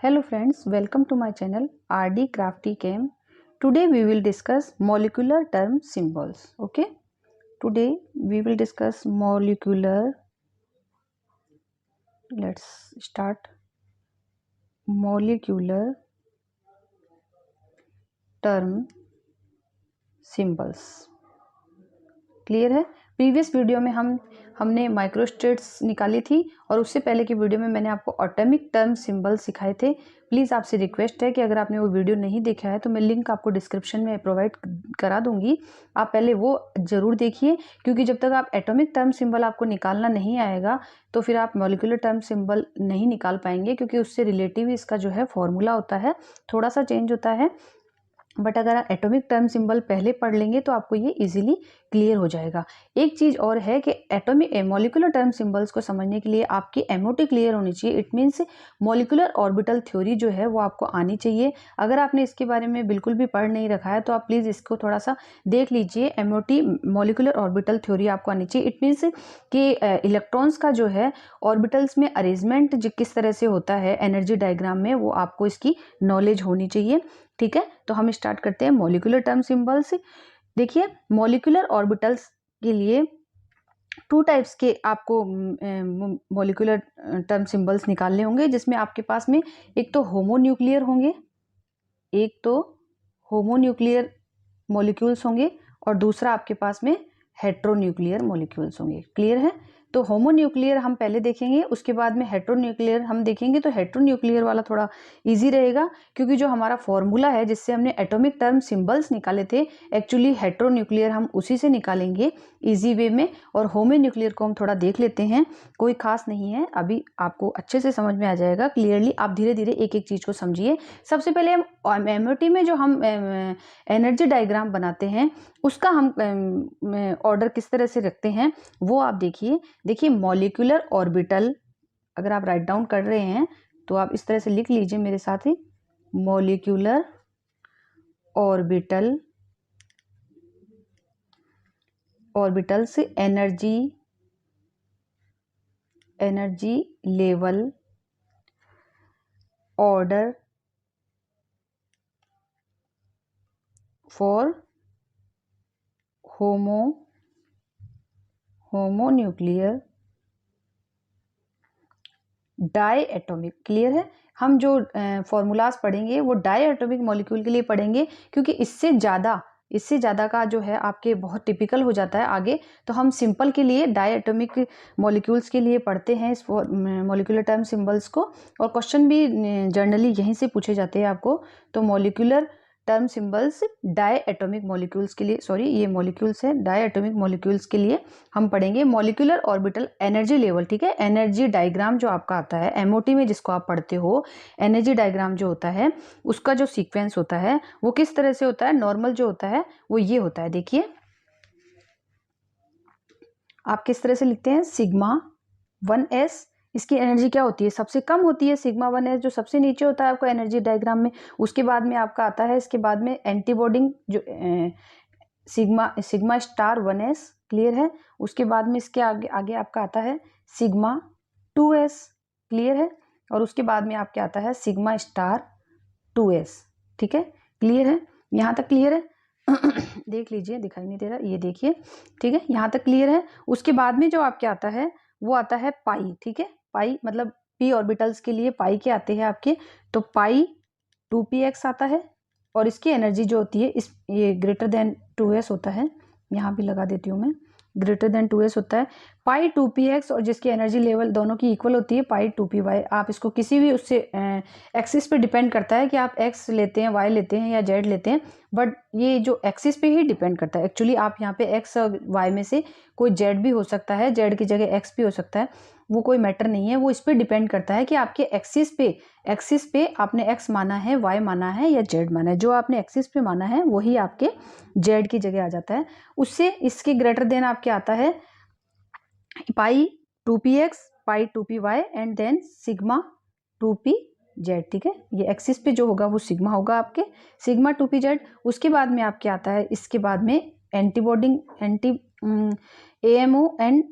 Hello friends, welcome to my channel RD Crafty Chem. Today we will discuss molecular term symbols. Okay, today we will discuss molecular. Let's start. Molecular term symbols. Clear है। Previous video में हमने microstates निकाली थी और उससे पहले की video में मैंने आपको एटॉमिक टर्म सिंबल सिखाए थे। प्लीज़ आपसे रिक्वेस्ट है कि अगर आपने वो वीडियो नहीं देखा है तो मैं लिंक आपको डिस्क्रिप्शन में प्रोवाइड करा दूंगी, आप पहले वो ज़रूर देखिए, क्योंकि जब तक आप एटॉमिक टर्म सिंबल आपको निकालना नहीं आएगा तो फिर आप मॉलिक्यूलर टर्म सिंबल नहीं निकाल पाएंगे, क्योंकि उससे रिलेटिव इसका जो है फॉर्मूला होता है थोड़ा सा चेंज होता है। बट अगर आप एटॉमिक टर्म सिंबल पहले पढ़ लेंगे तो आपको ये इजीली क्लियर हो जाएगा। एक चीज़ और है कि एटॉमिक मॉलिक्यूलर टर्म सिंबल्स को समझने के लिए आपकी एमओटी क्लियर होनी चाहिए। It means molecular orbital theory जो है वो आपको आनी चाहिए। अगर आपने इसके बारे में बिल्कुल भी पढ़ नहीं रखा है तो आप प्लीज़ इसको थोड़ा सा देख लीजिए। एमओटी मॉलिक्यूलर ऑर्बिटल थ्योरी आपको आनी चाहिए। इट मीन्स कि इलेक्ट्रॉन्स का जो है ऑर्बिटल्स में अरेंजमेंट किस तरह से होता है एनर्जी डायग्राम में, वो आपको इसकी नॉलेज होनी चाहिए। ठीक है, तो हम स्टार्ट करते हैं मॉलिक्यूलर टर्म सिंबल्स। देखिए, मॉलिक्यूलर ऑर्बिटल्स के लिए टू टाइप्स के आपको मॉलिक्यूलर टर्म सिंबल्स निकालने होंगे, जिसमें आपके पास में एक तो होमोन्यूक्लियर होंगे, एक तो होमोन्यूक्लियर मॉलिक्यूल्स होंगे और दूसरा आपके पास में हेट्रोन्यूक्लियर मॉलिक्यूल्स होंगे। क्लियर है। तो होमोन्यूक्लियर हम पहले देखेंगे, उसके बाद में हेट्रोन्यूक्लियर हम देखेंगे। तो हेट्रोन्यूक्लियर वाला थोड़ा इजी रहेगा, क्योंकि जो हमारा फॉर्मूला है जिससे हमने एटॉमिक टर्म सिंबल्स निकाले थे, एक्चुअली हेट्रोन्यूक्लियर हम उसी से निकालेंगे इजी वे में, और होमोन्यूक्लियर को हम थोड़ा देख लेते हैं। कोई खास नहीं है, अभी आपको अच्छे से समझ में आ जाएगा क्लियरली। आप धीरे धीरे एक एक चीज़ को समझिए। सबसे पहले हम एमओटी में जो हम एनर्जी डायग्राम बनाते हैं उसका हम ऑर्डर किस तरह से रखते हैं वो आप देखिए मॉलिक्यूलर ऑर्बिटल, अगर आप राइट डाउन कर रहे हैं तो आप इस तरह से लिख लीजिए मेरे साथ ही। मॉलिक्यूलर ऑर्बिटल, ऑर्बिटल से energy level order for homonuclear diatomic. Clear है। हम जो फॉर्मूलाज पढ़ेंगे वो डाई एटॉमिक मॉलिक्यूल के लिए पढ़ेंगे, क्योंकि इससे ज़्यादा का जो है आपके बहुत टिपिकल हो जाता है आगे। तो हम सिंपल के लिए डाई एटॉमिक मॉलिक्यूल्स के लिए पढ़ते हैं इस मॉलिक्यूलर टर्म सिंबल्स को, और क्वेश्चन भी जनरली यहीं से पूछे जाते हैं आपको। तो molecular term symbols diatomic molecules के लिए, सॉरी ये मॉलिक्यूल्स है, डाई एटॉमिक मॉलिक्यूल्स के लिए हम पढ़ेंगे मॉलिक्यूलर ऑर्बिटल एनर्जी लेवल। ठीक है, एनर्जी डायग्राम जो आपका आता है एमओटी में जिसको आप पढ़ते हो, एनर्जी डायग्राम जो होता है उसका जो सीक्वेंस होता है वो किस तरह से होता है। नॉर्मल जो होता है वो ये होता है। देखिए आप किस तरह से लिखते हैं, सिग्मा 1s, इसकी एनर्जी क्या होती है, सबसे कम होती है। सिग्मा 1s जो सबसे नीचे होता है आपको एनर्जी डायग्राम में। उसके बाद में आपका आता है, इसके बाद में एंटीबॉडी जो सिग्मा स्टार 1s। क्लियर है। उसके बाद में इसके आगे आपका आता है सिग्मा 2s। क्लियर है। और उसके बाद में आपके आता है सिग्मा स्टार 2s। ठीक है, क्लियर है। यहाँ तक क्लियर है। देख लीजिए, दिखाई नहीं दे रहा, ये देखिए। ठीक है, यहाँ तक क्लियर है। उसके बाद में जो आपके आता है वो आता है पाई। ठीक है, पाई मतलब पी ऑर्बिटल्स के लिए पाई के आते हैं आपके। तो पाई 2px आता है, और इसकी एनर्जी जो होती है ये ग्रेटर देन 2s होता है। यहाँ भी लगा देती हूँ मैं, ग्रेटर देन 2s होता है। पाई 2px और जिसकी एनर्जी लेवल दोनों की इक्वल होती है पाई 2py। आप इसको किसी भी उससे एक्सिस पे डिपेंड करता है कि आप x लेते हैं, y लेते हैं या z लेते हैं, बट ये जो एक्सिस पे ही डिपेंड करता है। एक्चुअली आप यहाँ पे x और y में से कोई z भी हो सकता है, z की जगह x भी हो सकता है, वो कोई मैटर नहीं है। वो इस पर डिपेंड करता है कि आपके एक्सिस पे आपने x माना है, y माना है या z माना है। जो आपने एक्सिस पे माना है वही आपके z की जगह आ जाता है। उससे इसके ग्रेटर देन आपके आता है पाई 2px, pi 2py and then sigma 2pz। ठीक है, ये एक्सिस पे जो होगा वो सिग्मा होगा आपके, सिग्मा 2pz। उसके बाद में आपके आता है, इसके बाद में AMO and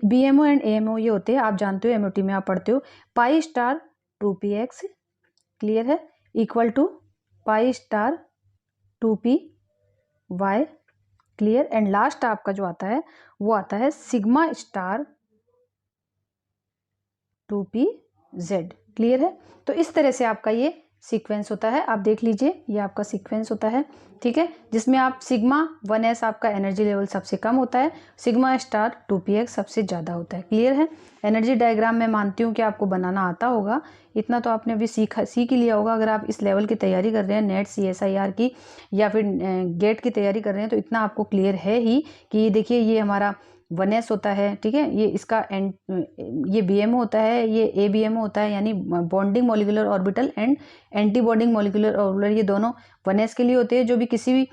BMO and AMO ये होते हैं, आप जानते हो एमओटी में आप पढ़ते हो। पाई स्टार 2px, क्लियर है, equal to pi star 2py, clear. And last आपका जो आता है वो आता है सिग्मा स्टार 2pz, क्लियर है। तो इस तरह से आपका ये सीक्वेंस होता है, आप देख लीजिए, ये आपका सीक्वेंस होता है, ठीक है, जिसमें आप सिग्मा 1s आपका एनर्जी लेवल सबसे कम होता है, सिग्मा स्टार 2px सबसे ज़्यादा होता है, क्लियर है। एनर्जी डायग्राम मैं मानती हूँ कि आपको बनाना आता होगा, इतना तो आपने अभी सीख ही लिया होगा। अगर आप इस लेवल की तैयारी कर रहे हैं नेट CSIR की या फिर गेट की तैयारी कर रहे हैं तो इतना आपको क्लियर है ही कि ये देखिए ये हमारा 1s होता है, ठीक है, ये इसका ये BMO होता है, ये ABMO होता है, यानी bonding molecular orbital and anti bonding molecular orbital, ये दोनों 1s के लिए होते हैं। जो भी किसी भी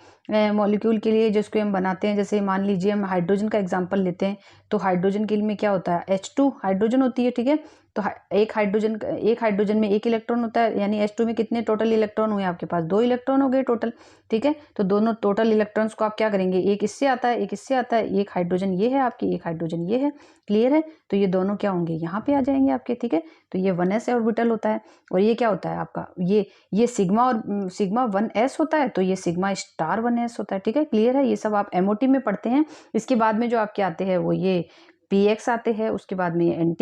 मॉलिक्यूल के लिए जिसको हम बनाते हैं, जैसे मान लीजिए हम हाइड्रोजन का एग्जांपल लेते हैं, तो हाइड्रोजन के लिए में क्या होता है, H2 हाइड्रोजन होती है, ठीक है। तो एक हाइड्रोजन में एक इलेक्ट्रॉन होता है, यानी H2 में कितने टोटल इलेक्ट्रॉन हुए आपके पास, 2 इलेक्ट्रॉन हो गए टोटल, ठीक है। तो दोनों टोटल इलेक्ट्रॉन्स को आप क्या करेंगे, एक इससे आता है, एक इससे आता है, एक हाइड्रोजन ये है आपकी, एक हाइड्रोजन ये है, क्लियर है। तो ये दोनों क्या होंगे, यहाँ पे आ जाएंगे आपके, ठीक है। तो ये 1s ऑर्बिटल होता है, और ये क्या होता है आपका, ये सिग्मा और सिग्मा 1s होता है, तो ये सिग्मा स्टार 1s होता है, ठीक है, क्लियर है। ये सब आप MOT में पढ़ते हैं। इसके बाद में जो आपके आते हैं वो ये px आते हैं, उसके बाद में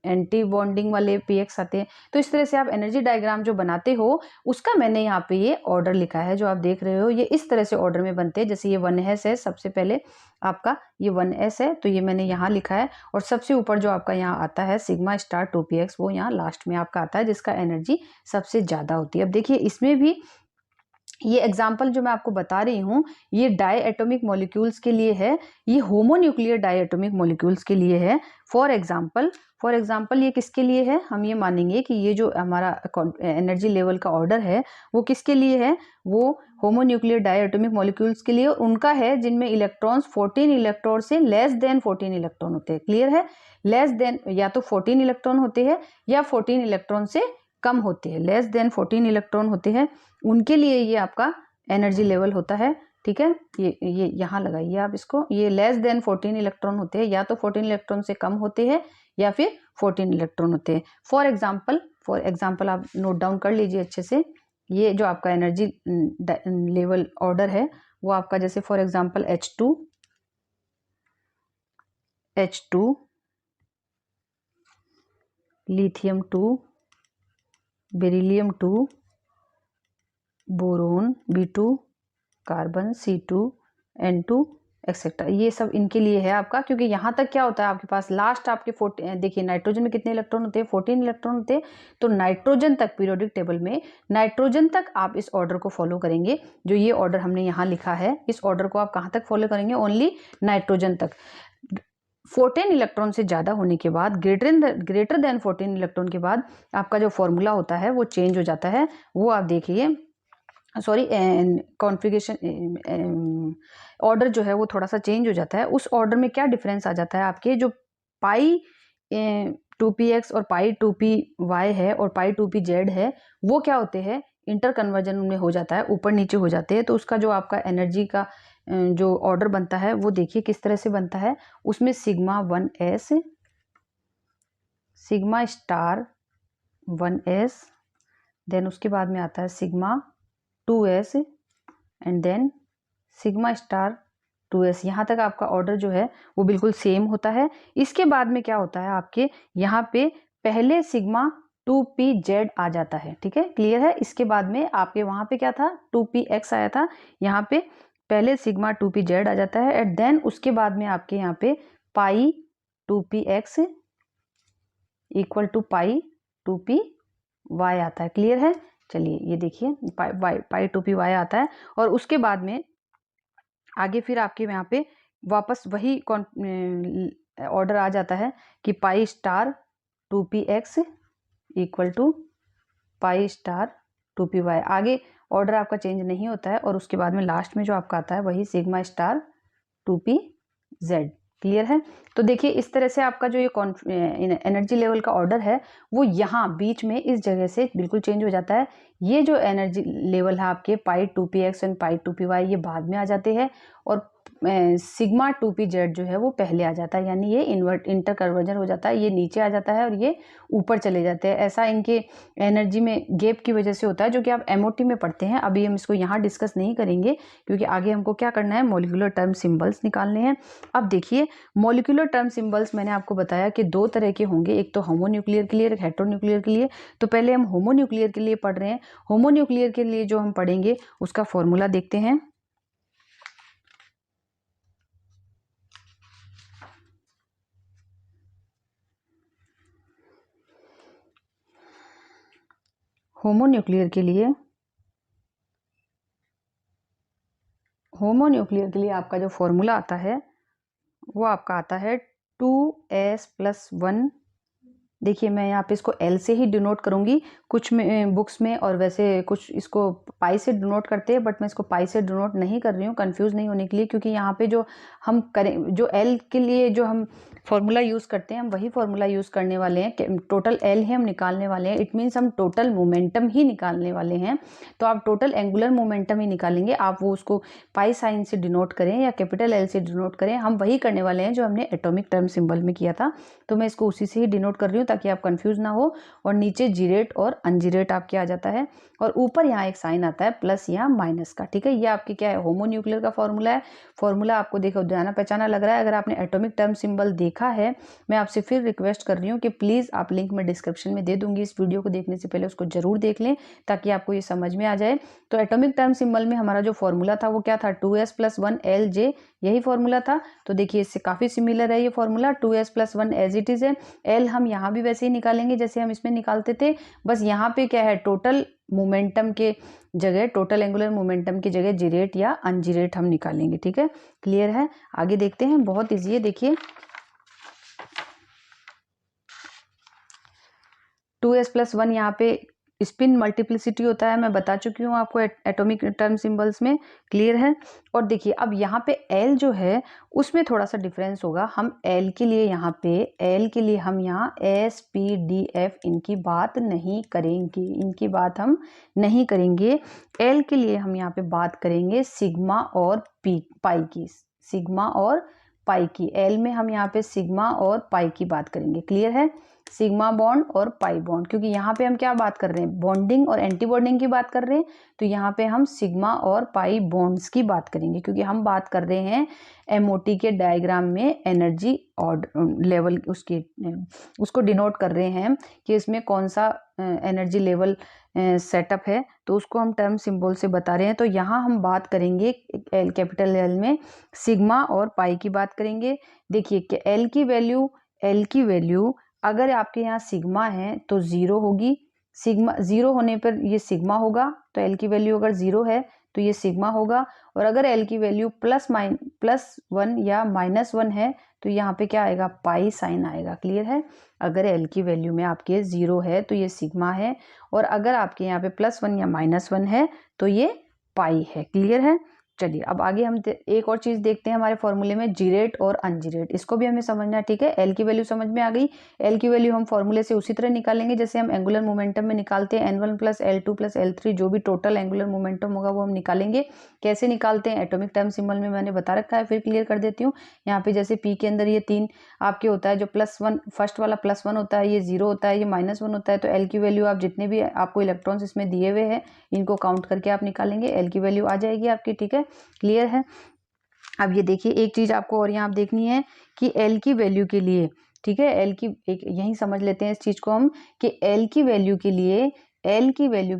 एंटी बॉन्डिंग वाले px आते हैं। तो इस तरह से आप एनर्जी डायग्राम जो बनाते हो उसका मैंने यहाँ पे ये ऑर्डर लिखा है, जो आप देख रहे हो, ये इस तरह से ऑर्डर में बनते हैं। जैसे ये 1s है, सबसे पहले आपका ये 1s है, तो ये मैंने यहाँ लिखा है, और सबसे ऊपर जो आपका यहाँ आता है सिग्मा स्टार 2px, वो यहाँ लास्ट में आपका आता है, जिसका एनर्जी सबसे ज़्यादा होती है। अब देखिए इसमें भी ये एग्जाम्पल जो मैं आपको बता रही हूँ ये डाई एटॉमिक मॉलिक्यूल्स के लिए है, ये होमोन्यूक्लियर डाई एटॉमिक मॉलिक्यूल्स के लिए है। फॉर एग्जाम्पल ये किसके लिए है, हम ये मानेंगे कि ये जो हमारा एनर्जी लेवल का ऑर्डर है वो किसके लिए है, वो होमोन्यूक्लियर डाई एटॉमिक मॉलिक्यूल्स के लिए, उनका है जिनमें इलेक्ट्रॉन्स 14 इलेक्ट्रॉन से लेस देन 14 इलेक्ट्रॉन होते हैं, क्लियर है। लेस देन या तो 14 इलेक्ट्रॉन होते हैं या 14 इलेक्ट्रॉन से कम होते हैं, लेस देन 14 इलेक्ट्रॉन होते हैं, उनके लिए ये आपका एनर्जी लेवल होता है, ठीक है। ये यहाँ लगाइए आप इसको, ये लेस देन 14 इलेक्ट्रॉन होते हैं, या तो 14 इलेक्ट्रॉन से कम होते हैं या फिर 14 इलेक्ट्रॉन होते हैं। फॉर एग्जाम्पल आप नोट डाउन कर लीजिए अच्छे से। ये जो आपका एनर्जी लेवल ऑर्डर है वो आपका, जैसे for example H2 lithium 2 beryllium 2 boron B2 carbon C2 N2 etcetera, ये सब इनके लिए है आपका। क्योंकि यहाँ तक क्या होता है आपके पास लास्ट आपके 14, देखिए नाइट्रोजन में कितने इलेक्ट्रॉन होते हैं, 14 इलेक्ट्रॉन होते हैं। तो नाइट्रोजन तक पीरियोडिक टेबल में नाइट्रोजन तक आप इस ऑर्डर को फॉलो करेंगे, जो ये ऑर्डर हमने यहाँ लिखा है, इस ऑर्डर को आप कहाँ तक फॉलो करेंगे, ओनली नाइट्रोजन तक। 14 इलेक्ट्रॉन से ज़्यादा होने के बाद, ग्रेटर देन 14 इलेक्ट्रॉन के बाद आपका जो फॉर्मूला होता है वो चेंज हो जाता है। वो आप देखिए, सॉरी, कॉन्फ़िगरेशन ऑर्डर जो है वो थोड़ा सा चेंज हो जाता है। उस ऑर्डर में क्या डिफरेंस आ जाता है, आपके जो पाई 2px और पाई 2py है और पाई 2pz है, वो क्या होते हैं, इंटर कन्वर्जन में हो जाता है, ऊपर नीचे हो जाते हैं। तो उसका जो आपका एनर्जी का जो ऑर्डर बनता है वो देखिए किस तरह से बनता है। उसमें sigma 1s, sigma star 1s, then उसके बाद में आता है sigma 2s and then sigma star 2s। यहाँ तक आपका ऑर्डर जो है वो बिल्कुल सेम होता है। इसके बाद में क्या होता है, आपके यहाँ पे पहले सिग्मा 2pz आ जाता है, ठीक है, क्लियर है। इसके बाद में आपके वहाँ पे क्या था, 2px आया था, यहाँ पे पहले सिग्मा 2pz आ जाता है, एंड देन उसके बाद में आपके यहाँ पे पाई 2px equal to pi 2py आता है, क्लियर है। चलिए ये देखिए पाई 2py आता है, और उसके बाद में आगे फिर आपके यहाँ पे वापस वही ऑर्डर आ जाता है कि pi star 2px equal to pi star 2py। आगे ऑर्डर आपका चेंज नहीं होता है, और उसके बाद में लास्ट में जो आपका आता है वही सिग्मा स्टार 2pz, क्लियर है। तो देखिए इस तरह से आपका जो ये एनर्जी लेवल का ऑर्डर है वो यहाँ बीच में इस जगह से बिल्कुल चेंज हो जाता है। ये जो एनर्जी लेवल है आपके पाई 2px एंड पाई 2py, ये बाद में आ जाते हैं, और सिग्मा 2pz जो है वो पहले आ जाता है, यानी ये इंटर कन्वर्जन हो जाता है, ये नीचे आ जाता है और ये ऊपर चले जाते हैं। ऐसा इनके एनर्जी में गैप की वजह से होता है, जो कि आप एमओटी में पढ़ते हैं। अभी हम इसको यहाँ डिस्कस नहीं करेंगे क्योंकि आगे हमको क्या करना है, मॉलिक्यूलर टर्म सिंबल्स निकालने हैं। अब देखिए मॉलिक्यूलर टर्म सिंबल्स मैंने आपको बताया कि दो तरह के होंगे, एक तो होमोन्यूक्लियर के लिए, एक हेटेरोन्यूक्लियर के लिए। तो पहले हम होमोन्यूक्लियर के लिए पढ़ रहे हैं। होमोन्यूक्लियर के लिए जो हम पढ़ेंगे उसका फॉर्मूला देखते हैं। होमोन्यूक्लियर के लिए आपका जो फॉर्मूला आता है वो आपका आता है 2s+1। देखिए मैं यहाँ पे इसको L से ही डिनोट करूँगी कुछ में बुक्स में, और वैसे कुछ इसको पाई से डिनोट करते हैं, बट मैं इसको पाई से डिनोट नहीं कर रही हूँ कंफ्यूज नहीं होने के लिए, क्योंकि यहाँ पे जो हम करें, जो L के लिए जो हम फॉर्मूला यूज़ करते हैं, हम वही फॉर्मूला यूज़ करने वाले हैं। टोटल L है हम निकालने वाले हैं, इट मीन्स हम टोटल मोमेंटम ही निकालने वाले हैं। तो आप टोटल एंगुलर मोमेंटम ही निकालेंगे, आप वो उसको पाई साइन से डिनोट करें या कैपिटल L से डिनोट करें, हम वही करने वाले हैं जो हमने एटॉमिक टर्म सिंबल में किया था। तो मैं इसको उसी से ही डिनोट कर रही हूँ ताकि आप कंफ्यूज ना हो। और नीचे जीरेट और अनजीरेट आपके आ जाता है, और ऊपर यहाँ एक साइन आता है प्लस या माइनस का। ठीक है, ये आपके क्या है, होमोन्यूक्लियर का फॉर्मूला है। फॉर्मूला आपको देखो जाना पहचाना लग रहा है। अगर आपने एटॉमिक टर्म सिंबल देखा है, मैं आपसे फिर रिक्वेस्ट कर रही हूँ कि प्लीज़, आप लिंक में डिस्क्रिप्शन में दे दूंगी, इस वीडियो को देखने से पहले उसको जरूर देख लें ताकि आपको ये समझ में आ जाए। तो एटॉमिक टर्म सिंबल में हमारा जो फॉर्मूला था वो क्या था, 2s+1Lj, यही फॉर्मूला था। तो देखिए इससे काफ़ी सिमिलर है ये formula, 2s+1 as it is है। L हम यहाँ भी वैसे ही निकालेंगे जैसे हम इसमें निकालते थे, बस यहाँ पे क्या है, टोटल मोमेंटम के जगह, टोटल एंगुलर मोमेंटम की जगह जीरेट या अनजीरेट हम निकालेंगे। ठीक है, क्लियर है। आगे देखते हैं, बहुत ईजी है। देखिए 2s+1 यहाँ पे स्पिन मल्टीप्लिसिटी होता है, मैं बता चुकी हूँ आपको एटॉमिक टर्म सिंबल्स में, क्लियर है। और देखिए अब यहाँ पे L जो है उसमें थोड़ा सा डिफरेंस होगा। हम L के लिए यहाँ पे, L के लिए हम यहाँ S P D F इनकी बात नहीं करेंगे, इनकी बात हम नहीं करेंगे। L के लिए हम यहाँ पे बात करेंगे सिग्मा और पाई की, सिग्मा और पाई की। L में हम यहाँ पे सिग्मा और पाई की बात करेंगे, क्लियर है। सिग्मा बॉन्ड और पाई बॉन्ड, क्योंकि यहाँ पे हम क्या बात कर रहे हैं, बॉन्डिंग और एंटी बॉन्डिंग की बात कर रहे हैं। तो यहाँ पे हम सिग्मा और पाई बॉन्ड्स की बात करेंगे, क्योंकि हम बात कर रहे हैं एमओटी के डायग्राम में एनर्जी और लेवल उसको डिनोट कर रहे हैं कि इसमें कौन सा एनर्जी लेवल सेटअप है, तो उसको हम टर्म सिंबल से बता रहे हैं। तो यहाँ हम बात करेंगे कैपिटल L में सिग्मा और पाई की बात करेंगे। देखिए कि L की वैल्यू अगर आपके यहाँ सिग्मा है तो 0 होगी, सिग्मा 0 होने पर ये सिग्मा होगा। तो L की वैल्यू अगर 0 है तो ये सिग्मा होगा, और अगर L की वैल्यू +1 या -1 है तो यहाँ पे क्या आएगा, पाई साइन आएगा, क्लियर है। अगर L की वैल्यू में आपके 0 है तो ये सिग्मा है, और अगर आपके यहाँ पे +1 या -1 है तो ये पाई है, क्लियर है। चलिए अब आगे हम एक और चीज़ देखते हैं हमारे फॉर्मूले में, जीरेट और अनजीरेट, इसको भी हमें समझना है। ठीक है, L की वैल्यू समझ में आ गई। L की वैल्यू हम फॉर्मूले से उसी तरह निकालेंगे जैसे हम एंगुलर मोमेंटम में निकालते हैं, N1 + L2 + L3, जो भी टोटल एंगुलर मोमेंटम होगा वो हम निकालेंगे। कैसे निकालते हैं, एटॉमिक टर्म सिंबल में मैंने बता रखा है, फिर क्लियर कर देती हूँ। यहाँ पे जैसे P के अंदर ये 3 आपके होता है, जो +1 फर्स्ट वाला +1 होता है, ये 0 होता है, ये -1 होता है। तो L की वैल्यू आप जितने भी आपको इलेक्ट्रॉन्स इसमें दिए हुए हैं इनको काउंट करके आप निकालेंगे, L की वैल्यू आ जाएगी आपकी। ठीक है, क्लियर है। अब ये देखिए एक चीज आपको और यहाँ देखनी है कि L की वैल्यू के लिए, ठीक है, L की एक यहीं समझ लेते हैं इस चीज को हम, कि L की वैल्यू के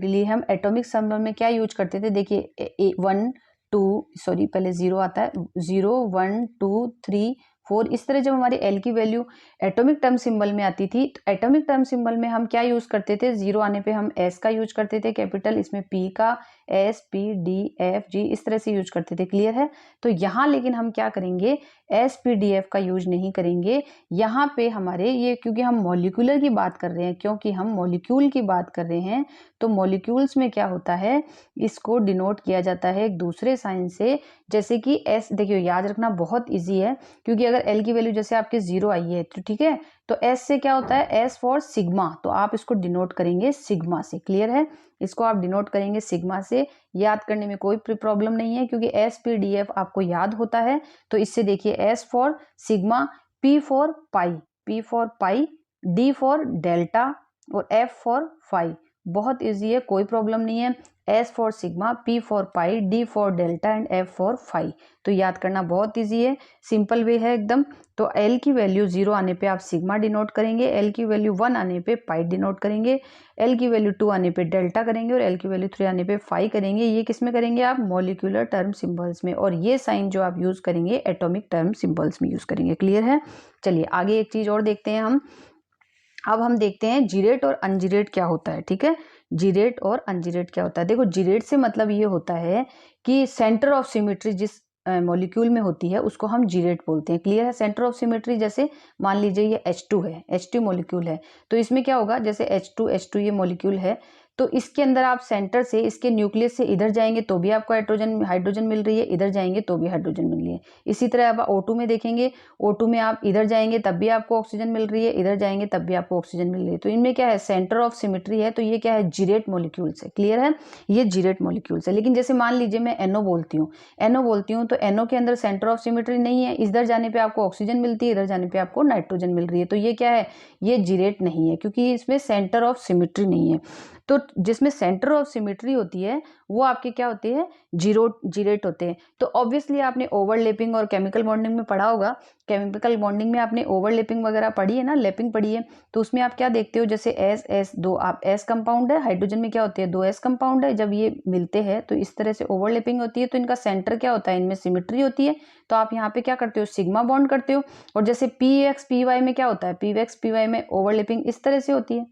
लिए हम एटॉमिक सिंबल में क्या यूज करते थे। देखिए 1 2 सॉरी पहले 0 आता है, 0 1 2 3 4, इस तरह जब हमारी L की वैल्यू एटॉमिक टर्म सिंबल में आती थी, तो एटॉमिक टर्म सिंबल में हम क्या यूज करते थे, 0 आने पे हम S का यूज करते थे कैपिटल, इसमें P का S P D F G इस तरह से यूज करते थे, क्लियर है। तो यहाँ लेकिन हम क्या करेंगे, S P D F का यूज नहीं करेंगे यहाँ पे हमारे ये, क्योंकि हम मॉलिक्यूलर की बात कर रहे हैं, क्योंकि हम मॉलिक्यूल की बात कर रहे हैं। तो मॉलिक्यूल्स में क्या होता है, इसको डिनोट किया जाता है एक दूसरे साइन से, जैसे कि S, देखियो याद रखना बहुत ईजी है, क्योंकि अगर अगर एल की वैल्यू जैसे आपके 0 आई है तो ठीक है, तो एस से क्या होता है, एस फॉर सिग्मा, तो आप इसको डिनोट करेंगे सिग्मा से। क्लियर है, इसको आप डिनोट करेंगे सिग्मा से। याद करने में कोई प्रॉब्लम नहीं है क्योंकि एस पी डी एफ आपको याद होता है। तो इससे देखिए S for sigma, P for pi, P for pi, D for delta और एफ फॉर फाई। बहुत इजी है, कोई प्रॉब्लम नहीं है। S for sigma, P for pi, D for delta and F for phi. तो याद करना बहुत इजी है, सिंपल वे है एकदम। तो एल की वैल्यू 0 आने पे आप सिग्मा डिनोट करेंगे, एल की वैल्यू 1 आने पे पाई डिनोट करेंगे, एल की वैल्यू 2 आने पे डेल्टा करेंगे और एल की वैल्यू 3 आने पे फाई करेंगे। ये किस में करेंगे आप, मॉलिक्यूलर टर्म सिंबल्स में। और ये साइन जो आप यूज करेंगे एटॉमिक टर्म सिंबल्स में यूज करेंगे। क्लियर है, चलिए आगे एक चीज और देखते हैं हम। अब हम देखते हैं जीरेट और अनजीरेट क्या होता है। ठीक है, जीरेट और अनजीरेट क्या होता है। देखो जीरेट से मतलब ये होता है कि सेंटर ऑफ सिमेट्री जिस मॉलिक्यूल में होती है उसको हम जीरेट बोलते हैं। क्लियर है, सेंटर ऑफ सिमेट्री जैसे मान लीजिए ये H2 है, H2 मॉलिक्यूल है, तो इसमें क्या होगा, जैसे H2 ये मॉलिक्यूल है, तो इसके अंदर आप सेंटर से, इसके न्यूक्लियस से इधर जाएंगे तो भी आपको हाइड्रोजन मिल रही है, इधर जाएंगे तो भी हाइड्रोजन मिल रही है। इसी तरह आप O2 में देखेंगे, O2 में आप इधर जाएंगे तब भी आपको ऑक्सीजन मिल रही है, इधर जाएंगे तब भी आपको ऑक्सीजन मिल रही है। तो इनमें क्या है, सेंटर ऑफ सिमेट्री है, तो ये क्या है, जीरेट मॉलिक्यूल्स है। क्लियर है, ये जीरेट मॉलिक्यूल्स है। लेकिन जैसे मान लीजिए मैं NO बोलती हूँ, तो NO के अंदर सेंटर ऑफ सिमेट्री नहीं है, इधर जाने पे आपको ऑक्सीजन मिलती है, इधर जाने पे आपको नाइट्रोजन मिल रही है। तो ये क्या है, ये जीरेट नहीं है क्योंकि इसमें सेंटर ऑफ सिमेट्री नहीं है। तो जिसमें सेंटर ऑफ सिमेट्री होती है वो आपके क्या होते हैं, जीरेट होते हैं। तो ऑब्वियसली आपने ओवरलैपिंग और केमिकल बॉन्डिंग में पढ़ा होगा, केमिकल बॉन्डिंग में आपने ओवरलैपिंग वगैरह पढ़ी है ना, लैपिंग पढ़ी है। तो उसमें आप क्या देखते हो, जैसे एस दो आप एस कंपाउंड है, हाइड्रोजन में क्या होते हैं, 2 एस कंपाउंड है, जब ये मिलते हैं तो इस तरह से ओवरलैपिंग होती है, तो इनका सेंटर क्या होता है, इनमें सिमेट्री होती है। तो आप यहाँ पे क्या करते हो, सिग्मा बॉन्ड करते हो। और जैसे पी एक्स पी वाई में क्या होता है, पी एक्स पी वाई में ओवरलैपिंग इस तरह से होती है,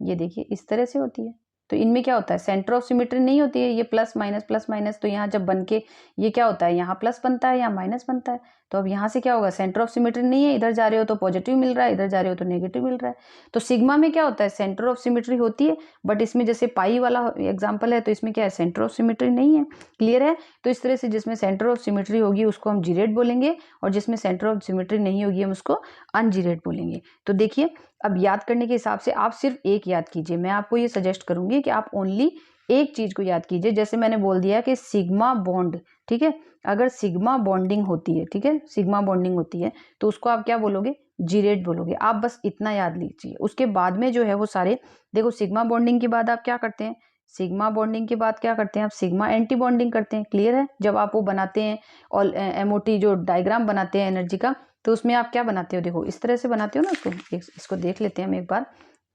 ये देखिए इस तरह से होती है। तो इनमें क्या होता है, सेंटर ऑफ सिमेट्री नहीं होती है, ये प्लस माइनस, तो यहाँ जब बन के ये क्या होता है, यहाँ प्लस बनता है, यहाँ माइनस बनता है। तो अब यहाँ से क्या होगा, सेंटर ऑफ सिमेट्री नहीं है, इधर जा रहे हो तो पॉजिटिव मिल रहा है, इधर जा रहे हो तो नेगेटिव मिल रहा है। तो सिग्मा में क्या होता है, सेंटर ऑफ सिमेट्री होती है, बट इसमें जैसे पाई वाला एग्जाम्पल है तो इसमें क्या है, सेंटर ऑफ सिमेट्री नहीं है। क्लियर है, तो इस तरह से जिसमें सेंटर ऑफ सिमेट्री होगी उसको हम जीरेट बोलेंगे, और जिसमें सेंटर ऑफ सिमेट्री नहीं होगी हम उसको अनजीरेट बोलेंगे। तो देखिए अब याद करने के हिसाब से आप सिर्फ एक याद कीजिए, मैं आपको ये सजेस्ट करूंगी कि आप ओनली एक चीज को याद कीजिए। जैसे मैंने बोल दिया कि सिग्मा बॉन्ड, ठीक है, अगर सिग्मा बॉन्डिंग होती है, ठीक है, सिग्मा बॉन्डिंग होती है तो उसको आप क्या बोलोगे, जीरेट बोलोगे। आप बस इतना याद लीजिए, उसके बाद में जो है वो सारे, देखो सिग्मा बॉन्डिंग के बाद आप क्या करते हैं, सिग्मा बॉन्डिंग के बाद क्या करते हैं आप, सिग्मा एंटी बॉन्डिंग करते हैं। क्लियर है, जब आप वो बनाते हैं और MOT जो डायग्राम बनाते हैं एनर्जी का, तो उसमें आप क्या बनाते हो, देखो इस तरह से बनाते हो ना उसको, इसको देख लेते हैं हम एक बार,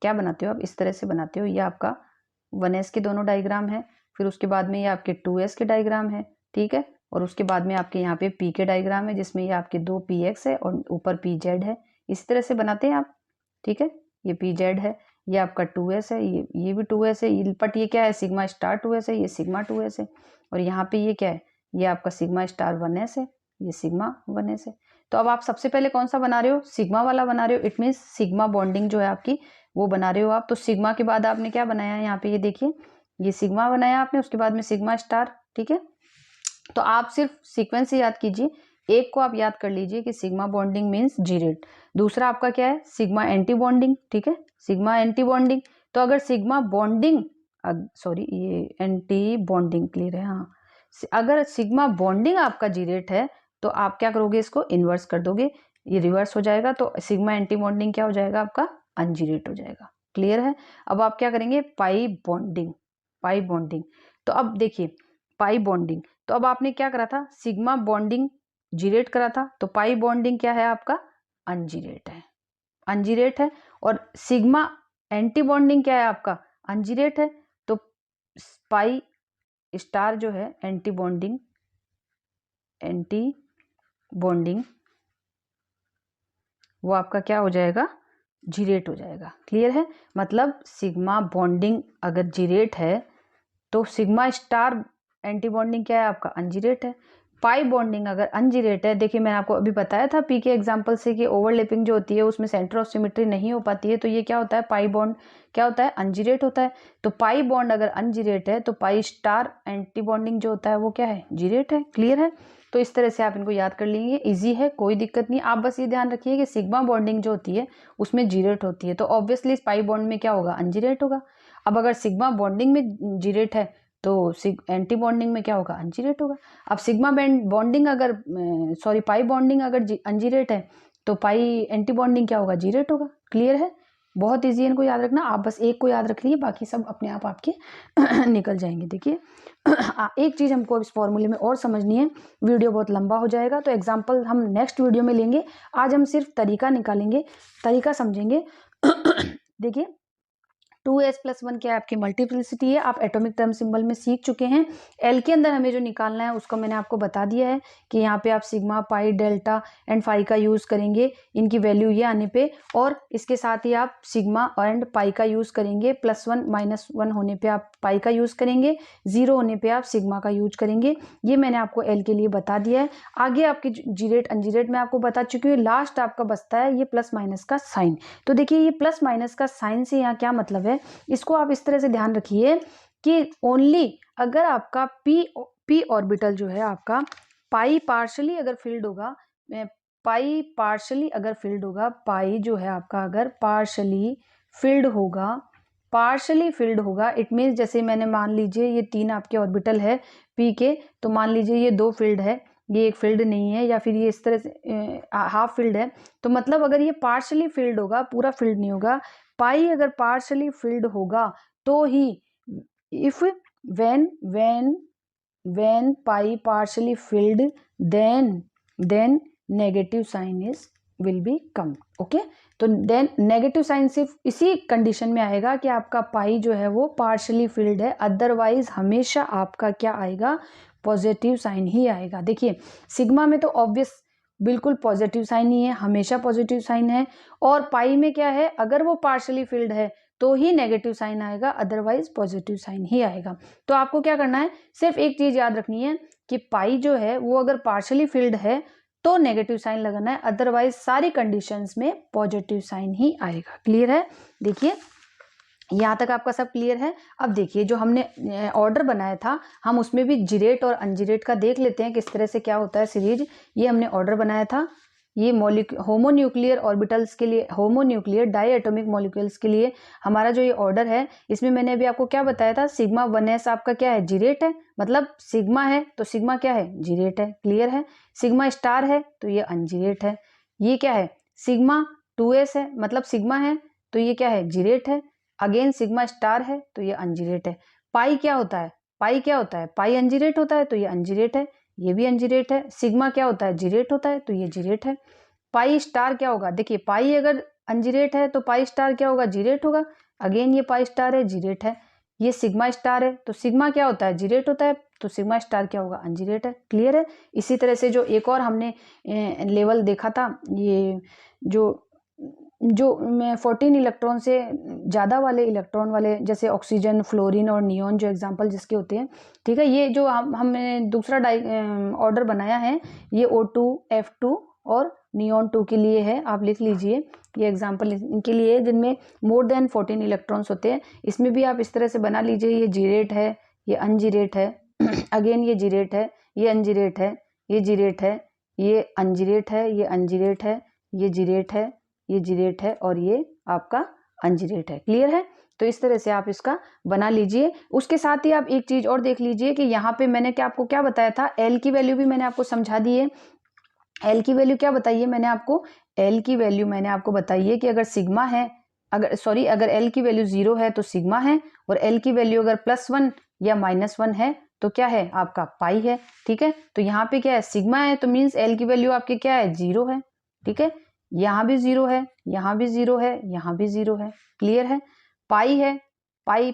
क्या बनाते हो आप, इस तरह से बनाते हो। ये आपका 1s के दोनों डायग्राम है, फिर उसके बाद में ये आपके 2s के डायग्राम है, ठीक है, और उसके बाद में आपके यहाँ पे p के डायग्राम है जिसमें ये आपके 2 px है और ऊपर pz है। इस तरह से बनाते हैं आप, ठीक है, ये pz है, ये आपका 2s है, ये भी 2s है, बट ये क्या है, सिग्मा स्टार 2s है, ये सिग्मा 2s है, और यहाँ पे ये क्या है, ये आपका सिग्मा स्टार 1s है, ये सिग्मा 1s है। तो अब आप सबसे पहले कौन सा बना रहे हो, सिग्मा वाला बना रहे हो, इट मीन्स सिग्मा बॉन्डिंग जो है आपकी वो बना रहे हो आप। तो सिग्मा के बाद आपने क्या बनाया है, यहाँ पे ये देखिए, ये सिग्मा बनाया आपने, उसके बाद में सिग्मा स्टार, ठीक है। तो आप सिर्फ सीक्वेंस से याद कीजिए, एक को आप याद कर लीजिए कि सिग्मा बॉन्डिंग मीन्स जीरेट, दूसरा आपका क्या है, सिग्मा एंटी बॉन्डिंग, ठीक है, सिग्मा एंटी बॉन्डिंग। तो अगर सिग्मा बॉन्डिंग, सॉरी ये एंटी बॉन्डिंग, क्लियर है, हाँ, अगर सिग्मा बॉन्डिंग आपका जीरेट है तो आप क्या करोगे, इसको इन्वर्स कर दोगे, ये रिवर्स हो जाएगा, तो सिग्मा एंटी बॉन्डिंग क्या हो जाएगा आपका, अनजीरेट हो जाएगा। क्लियर है, अब आप क्या करेंगे, पाई बॉन्डिंग, पाई बॉन्डिंग। तो अब देखिए पाई बॉन्डिंग, तो अब आपने क्या करा था, सिग्मा बॉन्डिंग जीरेट करा था, तो पाई बॉन्डिंग क्या है आपका, अनजीरेट है, अनजीरेट है। और सिग्मा एंटी बॉन्डिंग क्या है आपका, अनजीरेट है। तो पाई स्टार जो है एंटी बॉन्डिंग, एंटी बॉन्डिंग वो आपका क्या हो जाएगा, जीरेट हो जाएगा। क्लियर है, मतलब सिग्मा बॉन्डिंग अगर जीरेट है तो सिग्मा स्टार एंटी बॉन्डिंग क्या है आपका, अनजीरेट है। पाई बॉन्डिंग अगर अनजीरेट है, देखिए मैंने आपको अभी बताया था पी के एग्जांपल से कि ओवरलैपिंग जो होती है उसमें सेंटर ऑफ सिमेट्री नहीं हो पाती है, तो ये क्या होता है, पाई बॉन्ड क्या होता है, अनजीरेट होता है। तो पाई बॉन्ड अगर अनजीरेट है तो पाई स्टार एंटी बॉन्डिंग जो होता है वो क्या है, जीरेट है। क्लियर है, तो इस तरह से आप इनको याद कर लेंगे, इजी है, कोई दिक्कत नहीं। आप बस ये ध्यान रखिए कि सिग्मा बॉन्डिंग जो होती है उसमें जीरेट होती है, तो ऑब्वियसली पाई बॉन्ड में क्या होगा, अनजीरेट होगा। अब अगर सिग्मा बॉन्डिंग में जीरेट है तो एंटी बॉन्डिंग में क्या होगा, अनजीरेट होगा। अब सिग्मा बॉन्डिंग अगर पाई बॉन्डिंग अगर अनजीरेट है तो पाई एंटी बॉन्डिंग क्या होगा, जीरेट होगा। क्लियर है, बहुत ईजी है, इनको याद रखना। आप बस एक को याद रख लीजिए, बाकी सब अपने आप आपके निकल जाएंगे। देखिए एक चीज़ हमको इस फॉर्मूले में और समझनी है, वीडियो बहुत लंबा हो जाएगा, तो एग्जाम्पल हम नेक्स्ट वीडियो में लेंगे। आज हम सिर्फ तरीका निकालेंगे, तरीका समझेंगे। देखिए 2s+1 क्या है, आपकी मल्टीप्लिसिटी है। आप एटॉमिक टर्म सिंबल में सीख चुके हैं। एल के अंदर हमें जो निकालना है उसको मैंने आपको बता दिया है कि यहाँ पे आप sigma, pi, delta and phi का यूज़ करेंगे इनकी वैल्यू ये आने पे, और इसके साथ ही आप सिग्मा एंड पाई का यूज़ करेंगे। +1 -1 होने पे आप पाई का यूज़ करेंगे, 0 होने पे आप सिग्मा का यूज करेंगे। ये मैंने आपको एल के लिए बता दिया है। आगे आपकी जीरेट अनजीरेट मैं आपको बता चुकी हूँ। लास्ट आपका बचता है ये प्लस माइनस का साइन। तो देखिए ये प्लस माइनस का साइन से यहाँ क्या मतलब है, इसको आप इस तरह से ध्यान रखिए कि ओनली अगर आपका पी ऑर्बिटल जो है आपका पाई पार्शली अगर फील्ड होगा, पाई पार्शली अगर फील्ड होगा, पाई जो है आपका अगर पार्शली फील्ड होगा, इट मीन्स जैसे मैंने मान लीजिए ये 3 आपके ऑर्बिटल है पी के, तो मान लीजिए ये 2 फील्ड है, ये एक फील्ड नहीं है, या फिर ये इस तरह से हाफ फील्ड है, तो मतलब अगर ये पार्शली फील्ड होगा, पूरा फील्ड नहीं होगा, पाई अगर पार्शली फील्ड होगा तो ही if when pi partially filled then negative sign is will be come. Okay, तो देन नेगेटिव साइन सिर्फ इसी कंडीशन में आएगा कि आपका पाई जो है वो पार्शली फील्ड है, अदरवाइज हमेशा आपका क्या आएगा, पॉजिटिव साइन ही आएगा। देखिए सिग्मा में तो ऑब्वियस बिल्कुल पॉजिटिव साइन ही है, हमेशा पॉजिटिव साइन है, और पाई में क्या है, अगर वो पार्शली फील्ड है तो ही नेगेटिव साइन आएगा, अदरवाइज पॉजिटिव साइन ही आएगा। तो आपको क्या करना है, सिर्फ एक चीज याद रखनी है कि पाई जो है वो अगर पार्शली फील्ड है तो नेगेटिव साइन लगाना है, अदरवाइज सारी कंडीशंस में पॉजिटिव साइन ही आएगा। क्लियर है, देखिए यहाँ तक आपका सब क्लियर है। अब देखिए जो हमने ऑर्डर बनाया था, हम उसमें भी जीरेट और अनजीरेट का देख लेते हैं किस तरह से क्या होता है सीरीज। ये हमने ऑर्डर बनाया था, ये होमोन्यूक्लियर ऑर्बिटल्स के लिए, होमोन्यूक्लियर डायएटॉमिक मॉलिक्यूल्स के लिए हमारा जो ये ऑर्डर है, इसमें मैंने अभी आपको क्या बताया था, सिग्मा 1s आपका क्या है, जीरेट है, मतलब सिग्मा है तो सिग्मा क्या है, जीरेट है। क्लियर है, सिग्मा स्टार है तो ये अनजीरेट है। ये क्या है, सिग्मा 2s है, मतलब सिग्मा है तो ये क्या है, जीरेट है। अगेन सिग्मा स्टार है तो ये अनजीरेट है। पाई क्या होता है, पाई अनजीरेट होता है तो ये अनजीरेट है, ये भी अनजीरेट है। सिग्मा क्या होता है, जीरेट होता है तो ये जीरेट है। पाई स्टार क्या होगा, देखिए पाई अगर अनजीरेट है तो पाई स्टार क्या होगा, जीरेट होगा। अगेन ये पाई स्टार है, जीरेट है। ये सिग्मा स्टार है तो सिग्मा क्या होता है, जीरेट होता है, तो सिग्मा स्टार क्या होगा, अनजीरेट है। क्लियर है। इसी तरह से जो एक और हमने लेवल देखा था, ये जो 14 इलेक्ट्रॉन से ज़्यादा वाले इलेक्ट्रॉन वाले, जैसे ऑक्सीजन, फ्लोरीन और नियॉन जो एग्जांपल जिसके होते हैं, ठीक है। ये जो हमने दूसरा ऑर्डर बनाया है, ये O2, F2 और नियॉन 2 के लिए है, आप लिख लीजिए। ये एग्जांपल इनके लिए है जिनमें मोर देन 14 इलेक्ट्रॉन्स होते हैं। इसमें भी आप इस तरह से बना लीजिए, ये जीरेट है, ये अनजीरेट है, अगेन ये जीरेट है, ये अनजीरेट है, ये जीरेट है, ये अनजीरेट है, ये अनजीरेट है, ये जीरेट है, ये जीरेट है, और ये आपका अनजीरेट है। क्लियर है। तो इस तरह से आप इसका बना लीजिए। उसके साथ ही आप एक चीज और देख लीजिए कि यहाँ पे मैंने आपको क्या बताया था, एल की वैल्यू भी मैंने आपको समझा दी है। एल की वैल्यू क्या बताइए मैंने आपको, एल की वैल्यू मैंने आपको बताइए कि अगर सिग्मा है, अगर एल की वैल्यू 0 है तो सिग्मा है, और एल की वैल्यू अगर +1 या -1 है तो क्या है, आपका पाई है। ठीक है, तो यहाँ पे क्या है, सिग्मा है तो मीन्स एल की वैल्यू आपके क्या है, 0 है। ठीक है, यहाँ भी 0 है, यहाँ भी 0 है, यहाँ भी 0 है। क्लियर है। पाई है, पाई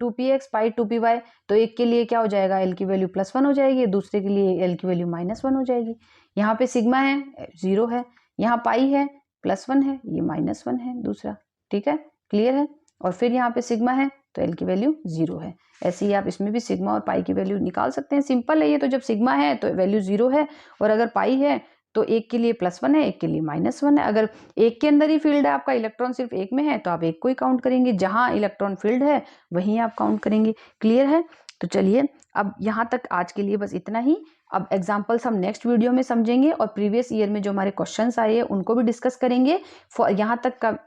2px, पाई 2py, तो एक के लिए क्या हो जाएगा, एल की वैल्यू +1 हो जाएगी, दूसरे के लिए एल की वैल्यू -1 हो जाएगी। यहाँ पे सिग्मा है, 0 है, यहाँ पाई है, +1 है, ये -1 है दूसरा। ठीक है, क्लियर है। और फिर यहाँ पे सिग्मा है तो एल की वैल्यू 0 है। ऐसे ही आप इसमें भी सिग्मा और पाई की वैल्यू निकाल सकते हैं, सिंपल है ये। तो जब सिग्मा है तो वैल्यू 0 है, और अगर पाई है तो एक के लिए +1 है, एक के लिए -1 है। अगर एक के अंदर ही फील्ड है, आपका इलेक्ट्रॉन सिर्फ एक में है, तो आप एक को ही काउंट करेंगे, जहां इलेक्ट्रॉन फील्ड है वहीं आप काउंट करेंगे। क्लियर है। तो चलिए अब यहाँ तक आज के लिए बस इतना ही। अब एग्जाम्पल्स हम नेक्स्ट वीडियो में समझेंगे और प्रीवियस ईयर में जो हमारे क्वेश्चंस आए हैं उनको भी डिस्कस करेंगे। यहाँ तक का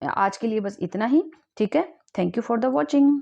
आज के लिए बस इतना ही। ठीक है, thank you for the watching.